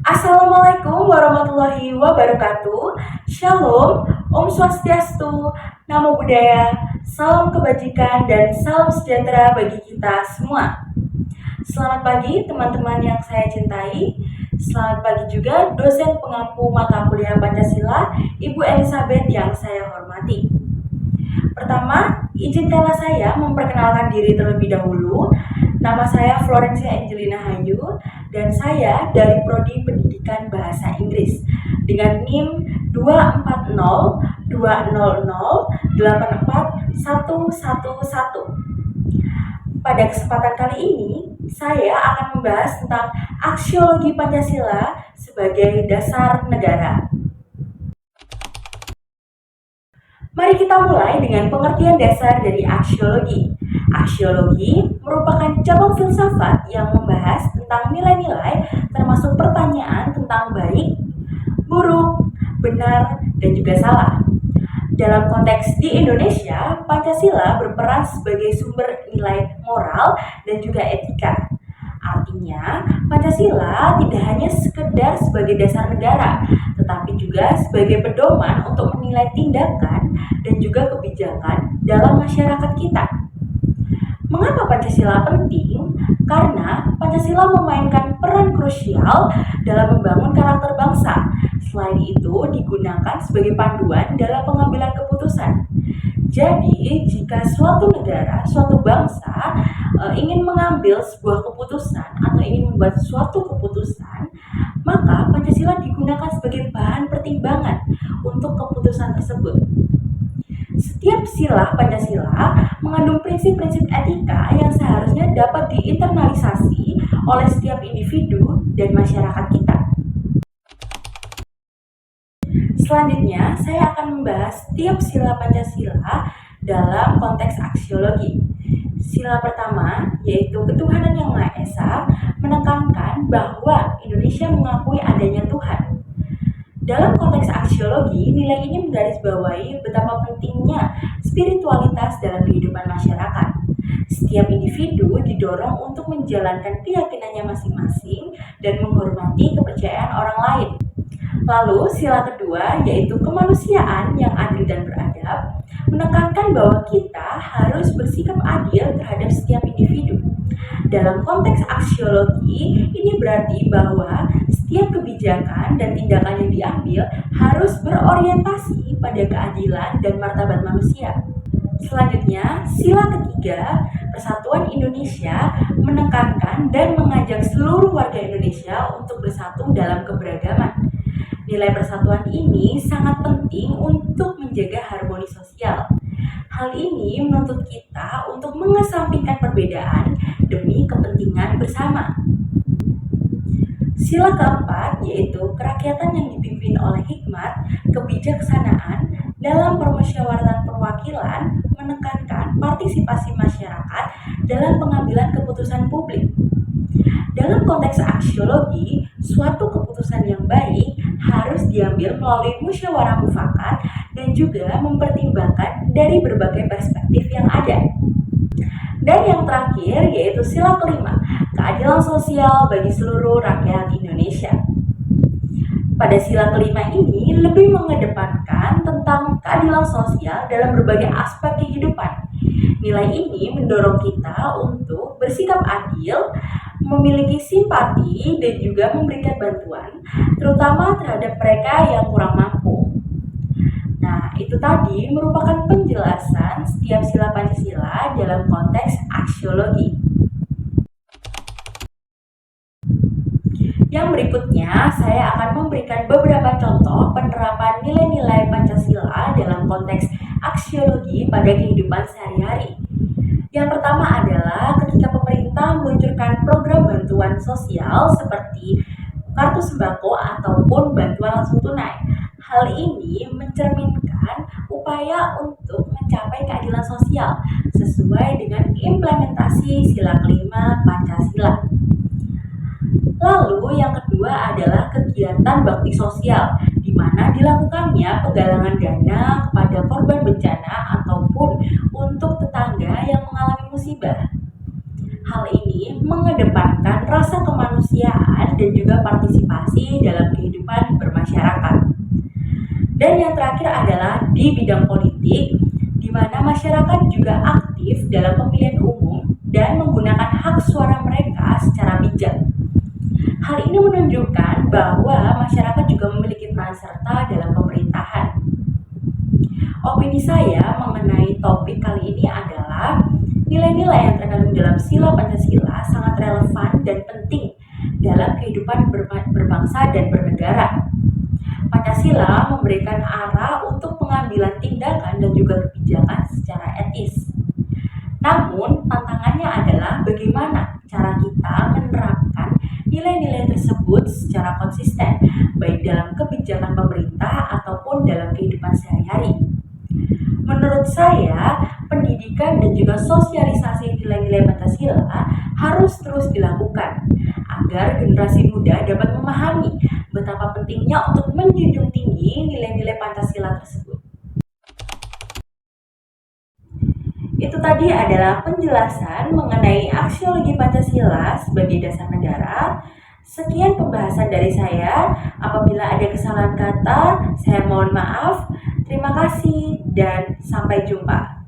Assalamualaikum warahmatullahi wabarakatuh. Shalom, Om Swastiastu, Namo Buddhaya, salam kebajikan dan salam sejahtera bagi kita semua. Selamat pagi teman-teman yang saya cintai. Selamat pagi juga dosen pengampu mata kuliah Pancasila, Ibu Elizabeth yang saya hormati. Pertama, izinkanlah saya memperkenalkan diri terlebih dahulu. Nama saya Florencia Angelina Hayu dan saya dari Prodi Pendidikan Bahasa Inggris dengan NIM 24020084111. Pada kesempatan kali ini, saya akan membahas tentang aksiologi Pancasila sebagai dasar negara. Mari kita mulai dengan pengertian dasar dari aksiologi. Aksiologi merupakan cabang filsafat yang membahas tentang nilai-nilai termasuk pertanyaan tentang baik, buruk, benar, dan juga salah. Dalam konteks di Indonesia, Pancasila berperan sebagai sumber nilai moral dan juga etika. Artinya, Pancasila tidak hanya sekedar sebagai dasar negara, tetapi juga sebagai pedoman untuk menilai tindakan dan juga kebijakan dalam masyarakat kita. Mengapa Pancasila penting? Karena Pancasila memainkan peran krusial dalam membangun karakter bangsa. Selain itu, digunakan sebagai panduan dalam pengambilan keputusan. Jadi, jika suatu negara, suatu bangsa ingin mengambil sebuah keputusan atau ingin membuat suatu keputusan, maka Pancasila digunakan sebagai bahan pertimbangan untuk keputusan tersebut. Setiap sila Pancasila mengandung prinsip-prinsip etika yang seharusnya dapat diinternalisasi oleh setiap individu dan masyarakat kita. Selanjutnya, saya akan membahas tiap sila Pancasila dalam konteks aksiologi. Sila pertama, yaitu ketuhanan yang Maha Esa, menekankan bahwa Indonesia mengakui adanya Tuhan. Dalam konteks aksiologi, nilai ini menggarisbawahi betapa pentingnya spiritualitas dalam kehidupan masyarakat. Setiap individu didorong untuk menjalankan keyakinannya masing-masing dan menghormati kepercayaan orang lain. Lalu, sila kedua, yaitu kemanusiaan yang adil dan beradab, menekankan bahwa kita harus bersikap adil terhadap setiap individu. Dalam konteks aksiologi, ini berarti bahwa setiap kebijakan dan tindakan yang diambil harus berorientasi pada keadilan dan martabat manusia. Selanjutnya, sila ketiga, Persatuan Indonesia, menekankan dan mengajak seluruh warga Indonesia untuk bersatu dalam keberagaman. Nilai persatuan ini sangat penting untuk menjaga harmoni sosial. Hal ini menuntut kita untuk mengesampingkan perbedaan demi kepentingan bersama. Sila keempat, yaitu kerakyatan yang dipimpin oleh hikmat, kebijaksanaan dalam permusyawaratan perwakilan, menekankan partisipasi masyarakat dalam pengambilan keputusan publik. Dalam konteks aksiologi, suatu keputusan yang baik harus diambil melalui musyawarah mufakat dan juga mempertimbangkan dari berbagai perspektif yang ada. Dan yang terakhir yaitu sila kelima, keadilan sosial bagi seluruh rakyat Indonesia. Pada sila kelima ini lebih mengedepankan tentang keadilan sosial dalam berbagai aspek kehidupan. Nilai ini mendorong kita untuk bersikap adil, memiliki simpati, dan juga memberikan bantuan, terutama terhadap mereka yang kurang mampu. Nah, itu tadi merupakan penjelasan setiap sila Pancasila dalam konteks aksiologi. Yang berikutnya, saya akan memberikan beberapa contoh penerapan nilai-nilai Pancasila dalam konteks aksiologi pada kehidupan sehari-hari. Yang pertama adalah ketika pemerintah meluncurkan program bantuan sosial seperti kartu sembako ataupun bantuan langsung tunai. Hal ini mencerminkan upaya untuk mencapai keadilan sosial sesuai dengan implementasi sila kelima Pancasila. kedua adalah kegiatan bakti sosial, di mana dilakukannya penggalangan dana kepada korban bencana ataupun untuk tetangga yang mengalami musibah. Hal ini mengedepankan rasa kemanusiaan dan juga partisipasi dalam kehidupan bermasyarakat. Dan yang terakhir adalah di bidang politik, di mana masyarakat juga aktif dalam pemilihan umum dan menggunakan hak suara mereka secara bijak. Hal ini menunjukkan bahwa masyarakat juga memiliki peran serta dalam pemerintahan. Opini saya mengenai topik kali ini adalah nilai-nilai yang terkandung dalam sila Pancasila sangat relevan dan penting dalam kehidupan berbangsa dan bernegara. Pancasila memberikan arah untuk pengambilan tindakan dan juga kebijakan secara etis. Namun, tantangannya adalah bagaimana cara kita menerapkan nilai-nilai tersebut secara konsisten, baik dalam kebijakan pemerintah ataupun dalam kehidupan sehari-hari. Menurut saya, pendidikan dan juga sosialisasi nilai-nilai Pancasila harus terus dilakukan agar generasi muda dapat memahami betapa pentingnya untuk menjunjung tinggi nilai-nilai Pancasila tersebut. Itu tadi adalah penjelasan mengenai aksiologi Pancasila sebagai dasar negara. Sekian pembahasan dari saya. Apabila ada kesalahan kata, saya mohon maaf. Terima kasih dan sampai jumpa.